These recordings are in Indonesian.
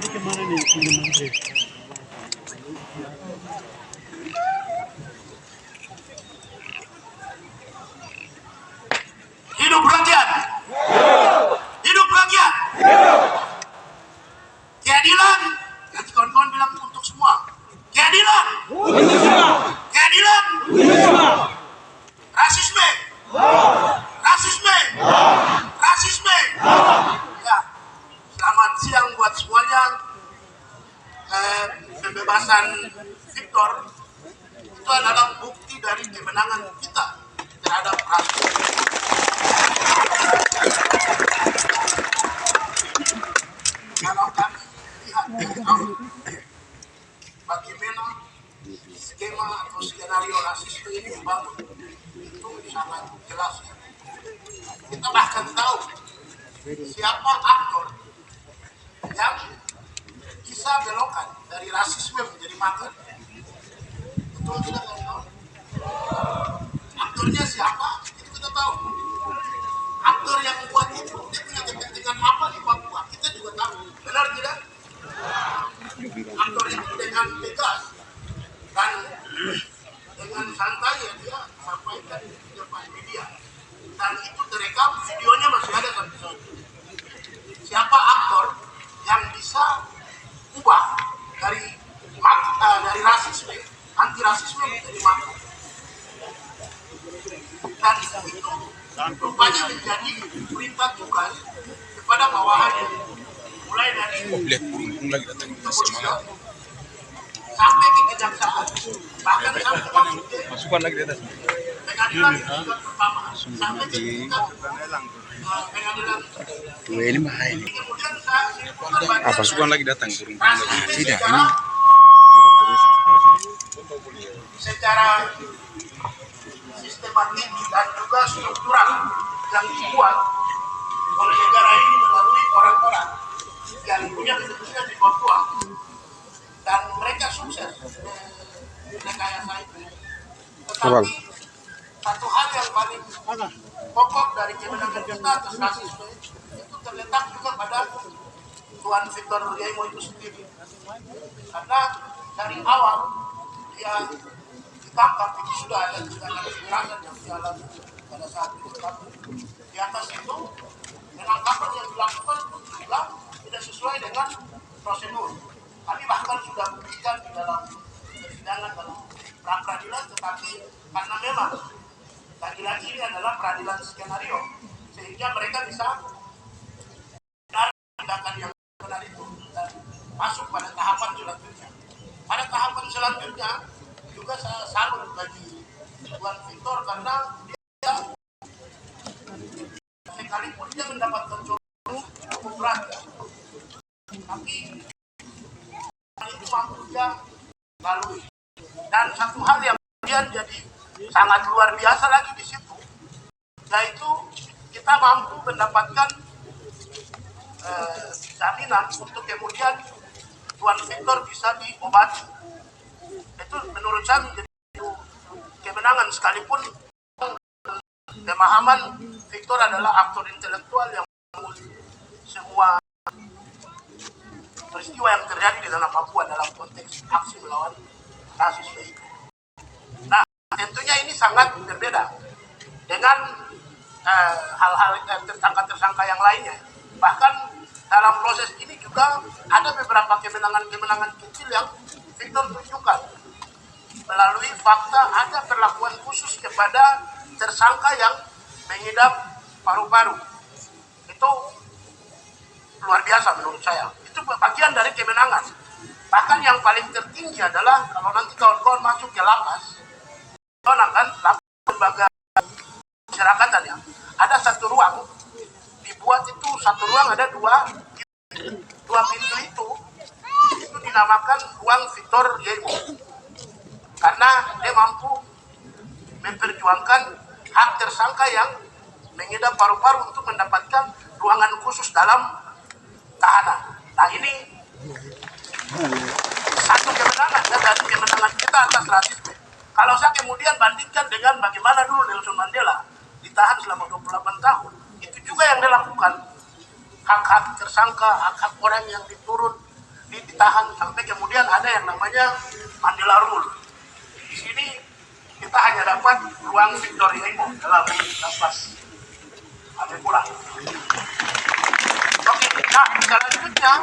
Tadi kemana nih pinjam menteri? Hidup rakyat! Hidup rakyat! Keadilan! Nanti kawan-kawan bilang untuk semua. Keadilan! Keadilan! Rasisme! Rasisme! Rasisme! Ya, selamat siang buat semuanya. Pembebasan Victor itu adalah bukti dari kemenangan kita terhadap rasisme. Kalau kami lihat dari awal bagaimana skema atau skenario rasisme ini dibangun, itu sangat jelas. Kita bahkan tahu siapa aktor yang bisa belokkan dari rasisme menjadi makar. Betul tidak, kawan-kawan? Aktornya siapa? Itu kita tahu. Aktor yang buat itu, dia punya kepentingan apa di Papua? Kita juga tahu. Benar tidak? Aktor itu dengan tegas dan dengan santai ya dia sampaikan di depan media. Dan itu terekam, videonya masih ada sampai saat ini. Siapa aktor yang bisa ubah dari rasisme, anti rasisme menjadi makar? Dan itu rupanya menjadi perintah tugas kepada bawahannya, mulai dari kepolisian sampai ke kejaksaan, bahkan sampai masuk ke pengadilan tingkat pertama, sampai ke tingkat pengadilan. Ini bahaya ini. Kemudian saya simpulkan Apa suka lagi datang turun lagi? Tidak, ini secara sistematik dan juga struktural yang dibuat oleh negara ini melalui orang-orang yang punya kepentingan di Papua, dan mereka sukses rekayasa itu. Tetapi satu hal yang paling pokok dari kemenangan kita atas rasisme itu terletak juga pada Tuan Victor Yemo itu sendiri, karena dari awal dia ditangkap itu sudah ada kekerasan yang dialami pada saat ditangkap. Di atas itu penangkapan yang dilakukan juga tidak sesuai dengan prosedur. Kami bahkan sudah buktikan di dalam persidangan dalam pra peradilan, tetapi karena memang lagi-lagi ini adalah peradilan skenario, sehingga mereka bisa tindakan yang benar itu dan masuk pada tahapan selanjutnya. Pada tahapan selanjutnya juga saya salut bagi Tuan Victor karena dia sekalipun dia mendapatkan cukup berat, tapi itu mampu dia lalui. Dan satu hal yang kemudian jadi sangat luar biasa lagi di situ, yaitu kita mampu mendapatkan jaminan untuk kemudian Tuan Victor bisa diobati. Itu menurut saya menjadi kemenangan, sekalipun pemahaman Victor adalah aktor intelektual yang semua peristiwa yang terjadi di dalam Papua dalam konteks aksi melawan rasisme itu. Nah, tentunya ini sangat berbeda dengan hal-hal tersangka-tersangka yang lainnya. Bahkan dalam proses ini juga ada beberapa kemenangan-kemenangan kecil yang Victor tunjukkan melalui fakta ada perlakuan khusus kepada tersangka yang mengidap paru-paru. Itu luar biasa menurut saya. Itu bagian dari kemenangan. Bahkan yang paling tertinggi adalah kalau nanti kawan-kawan masuk ke lapas, kawan akan lakukan lembaga masyarakatan ya. Ada satu ruang, dibuat itu satu ruang ada dua pintu itu dinamakan ruang Victor Yemo. Karena dia mampu memperjuangkan hak tersangka yang mengidap paru-paru untuk mendapatkan ruangan khusus dalam tahanan. Nah ini satu kemenangan dari kemenangan kita atas rasisme. Kalau saya kemudian bandingkan dengan bagaimana dulu Nelson Mandela ditahan selama 28 tahun, itu juga yang dilakukan. Hak-hak tersangka, hak-hak orang yang diturun ditahan sampai kemudian ada yang namanya Mandela Rule. Di sini kita hanya dapat ruang Victoria Imo dalam lapas Amepura. Oke, nah selanjutnya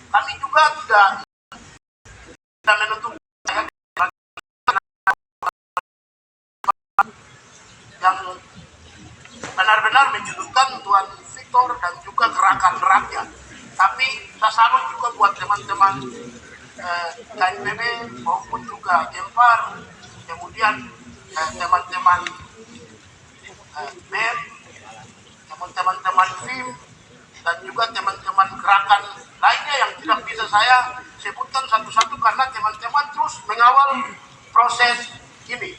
kami juga tidak menutup yang benar-benar menyudutkan Tuan Victor dan juga gerakan rakyat. Tapi saya salut juga buat teman-teman KNPB maupun juga Gempar, kemudian teman-teman BEM, teman-teman FIM, dan juga teman-teman gerakan lainnya yang tidak bisa saya sebutkan satu-satu karena teman-teman terus mengawal proses ini.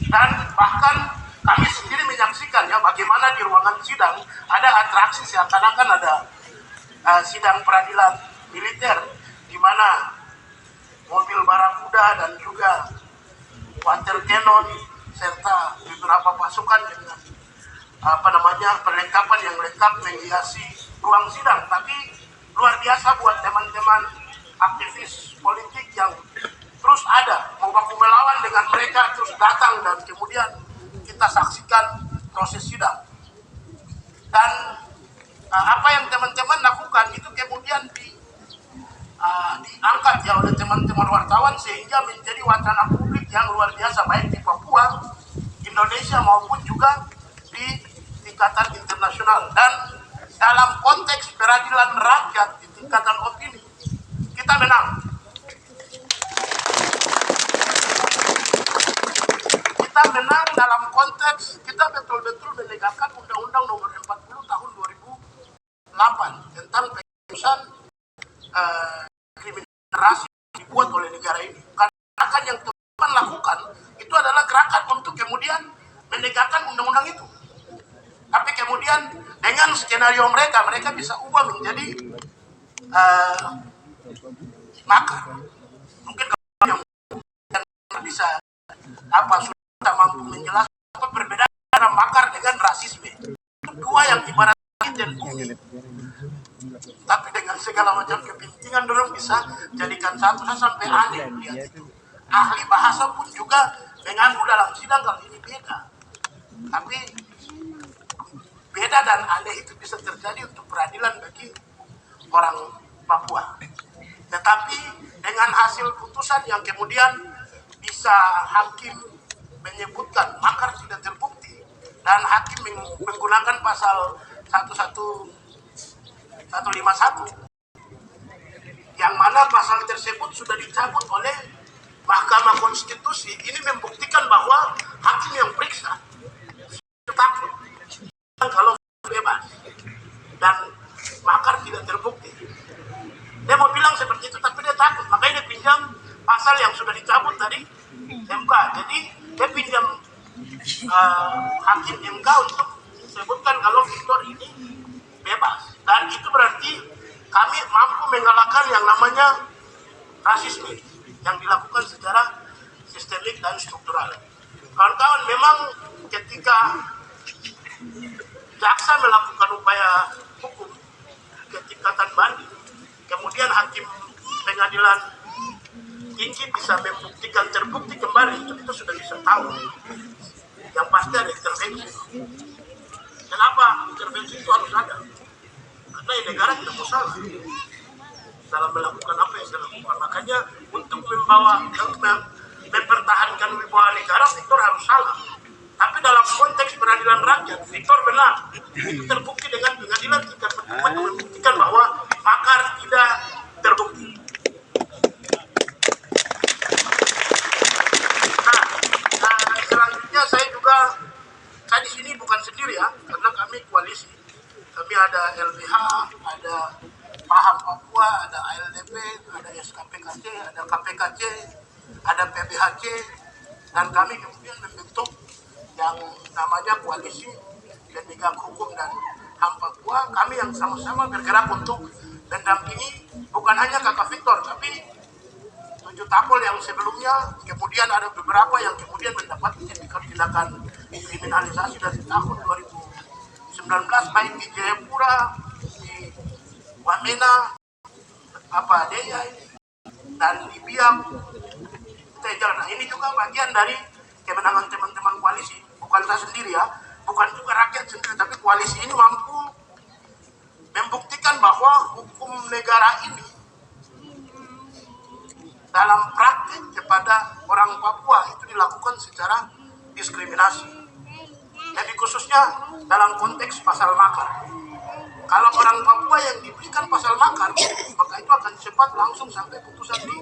Dan bahkan kami sendiri menyaksikan ya bagaimana di ruangan sidang ada atraksi seakan-akan ada sidang peradilan militer di mana mobil barakuda dan juga water cannon serta beberapa pasukan dengan perlengkapan yang lengkap menghiasi ruang sidang. Tapi luar biasa buat teman-teman aktivis politik yang terus ada mau baku melawan dengan mereka, terus datang dan kemudian kita saksikan proses sidang. Dan apa yang teman-teman lakukan itu kemudian diangkat ya oleh teman-teman wartawan sehingga menjadi wacana publik yang luar biasa baik di Papua, Indonesia maupun juga di tingkatan internasional. Dan dalam konteks peradilan rakyat di tingkatan opini kita menang. Kita menang dalam konteks kita betul-betul menegakkan Undang-Undang Nomor 40 Tahun 2008 tentang pengurusan kriminalisasi dibuat oleh negara ini. Gerakan yang teman lakukan itu adalah gerakan untuk kemudian menegakkan undang-undang itu. Tapi kemudian dengan skenario mereka bisa ubah menjadi makar. Mungkin kalau yang bisa sudah mampu menjelaskan apa perbedaan antara makar dengan rasisme. Dua yang ibaratnya dan bumi. Tapi dengan segala macam kepentingan dorong bisa jadikan satu. Saya sampai aneh lihat itu. Ahli bahasa pun juga mengaku dalam sidang kali ini beda. Tapi beda dan aneh itu bisa terjadi untuk peradilan bagi orang Papua. Tetapi dengan hasil putusan yang kemudian bisa hakim menyebutkan makar tidak terbukti dan hakim menggunakan pasal 151 yang mana pasal tersebut sudah dicabut oleh Mahkamah Konstitusi. Ini membuktikan bahwa hakim yang periksa takut kalau bebas dan makar tidak terbukti. Dia mau bilang seperti itu tapi dia takut, makanya dia pinjam pasal yang sudah dicabut dari MK. Jadi dia pinjam hakim MK untuk sebutkan kalau Victor ini bebas. Dan itu berarti kami mampu mengalahkan yang namanya rasisme yang dilakukan secara sistemik dan struktural. Kawan-kawan, memang ketika jaksa melakukan upaya hukum ke tingkatan banding, kemudian hakim pengadilan tinggi bisa membuktikan terbukti kembali, itu sudah bisa tahu. Yang pasti ada intervensi. Kenapa intervensi itu harus ada? Karena negara tidak mau salah dalam melakukan apa yang dilakukan. Makanya untuk mempertahankan wibawa negara, Victor harus salah. Tapi dalam konteks peradilan rakyat, Victor benar. Itu terbukti dengan pengadilan tingkat pertama yang membuktikan bahwa makar tidak terbukti. Nah, selanjutnya saya di sini bukan sendiri ya, karena kami koalisi. Kami ada LBH, ada Paham Papua, ada ALDP, ada SKPKC, ada KPKC, ada PBHC, dan kami kemudian membentuk yang namanya Koalisi Penegak Hukum dan HAM Papua. Kami yang sama-sama bergerak untuk mendampingi bukan hanya Kakak Victor, tapi 7 tapol yang sebelumnya, kemudian ada beberapa yang kemudian mendapat tindakan kriminalisasi dari tahun 2019, baik di Jayapura, di Wamena, Dea ini dan di Biak kita jalan. Nah, ini juga bagian dari kemenangan teman-teman koalisi, bukan saya sendiri ya, bukan juga rakyat sendiri, tapi koalisi ini mampu membuktikan bahwa hukum negara ini dalam praktik kepada orang Papua itu dilakukan secara diskriminasi. Jadi khususnya dalam konteks pasal makar. Kalau orang Papua yang diberikan pasal makar, maka itu akan cepat langsung sampai putusan di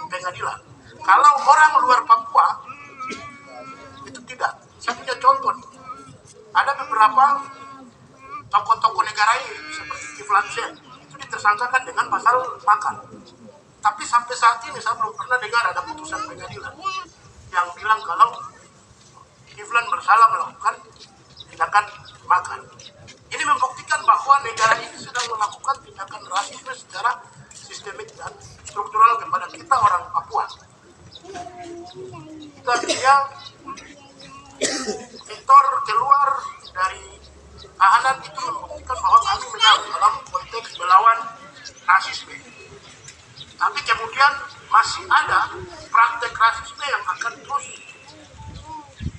pengadilan. Kalau orang luar Papua, itu tidak. Saya punya contoh nih. Ada beberapa tokoh-tokoh negara ini, seperti Kiflan Zen, itu ditersangkakan dengan pasal makar. Tapi sampai saat ini saya belum pernah dengar ada putusan pengadilan yang bilang kalau Kiflan bersalah melakukan tindakan makar. Ini membuktikan bahwa negara ini sedang melakukan tindakan rasisme secara sistemik dan struktural kepada kita orang Papua. Itu artinya Victor keluar dari tahanan itu membuktikan bahwa kami menang dalam konteks melawan rasisme. Tapi kemudian masih ada praktek rasisme yang akan terus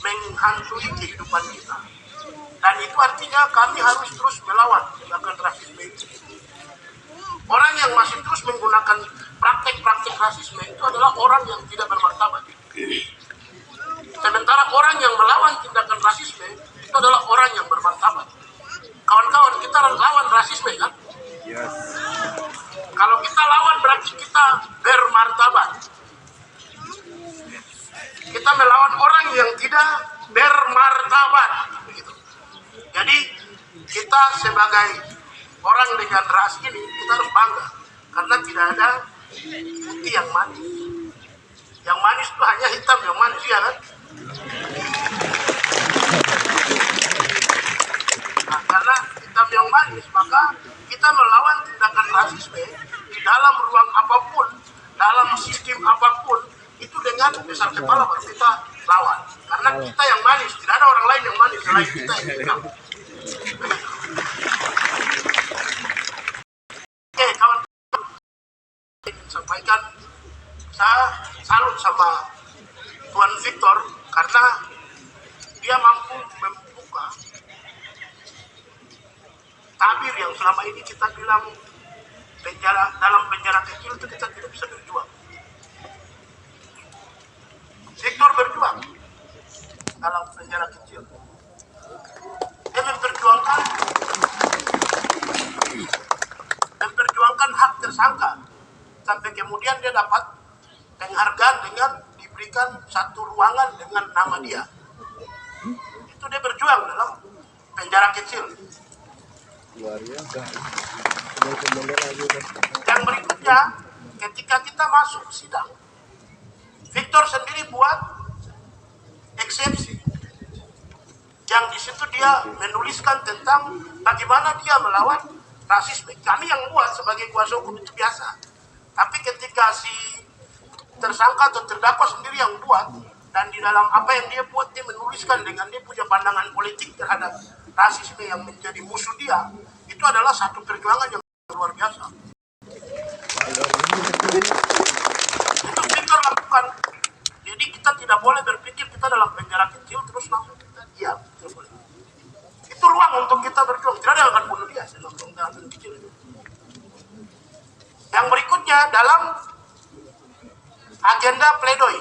menghantui kehidupan kita. Dan itu artinya kami harus terus melawan tindakan rasisme itu. Orang yang masih terus menggunakan praktek-praktek rasisme itu adalah orang yang tidak bermartabat. Sementara orang yang melawan tindakan rasisme itu adalah orang yang bermartabat. Kawan-kawan, kita lawan rasisme kan? Yes. Kalau kita lawan berarti kita bermartabat. Kita melawan orang yang tidak bermartabat. Begitu. Jadi kita sebagai orang dengan ras ini kita harus bangga karena tidak ada putih yang manis. Yang manis itu hanya hitam yang manis ya kan? Nah, karena hitam yang manis maka kita melawan tindakan rasisme di dalam ruang apapun, dalam sistem apapun itu dengan besar kepala baru kita lawan. Karena kita yang manis, tidak ada orang lain yang manis selain kita yang hitam. Oke, kawan-kawan, ingin sampaikan saya salut sama Tuan Victor karena dia mampu membuka tabir yang selama ini kita bilang dalam penjara kecil itu kita tidak bisa berjuang. Victor berjuang dalam penjara kecil. Dia memperjuangkan hak tersangka sampai kemudian dia dapat penghargaan dengan diberikan satu ruangan dengan nama dia. Itu dia berjuang dalam penjara kecil. Yang berikutnya, ketika kita masuk sidang, Victor sendiri buat eksepsi. Yang di situ dia menuliskan tentang bagaimana dia melawan rasisme. Kami yang buat sebagai kuasa hukum itu biasa. Tapi ketika si tersangka atau terdakwa sendiri yang buat, dan di dalam apa yang dia buat, dia menuliskan dengan dia punya pandangan politik terhadap rasisme yang menjadi musuh dia, itu adalah satu perjuangan yang luar biasa. Itu Victor lakukan. Jadi kita tidak boleh berpikir kita dalam penjara kecil terus langsung kita diam. Itu ruang untuk kita berjuang. Tidak ada yang akan bunuh dia dalam penjara kecil itu. Yang berikutnya dalam agenda pledoi.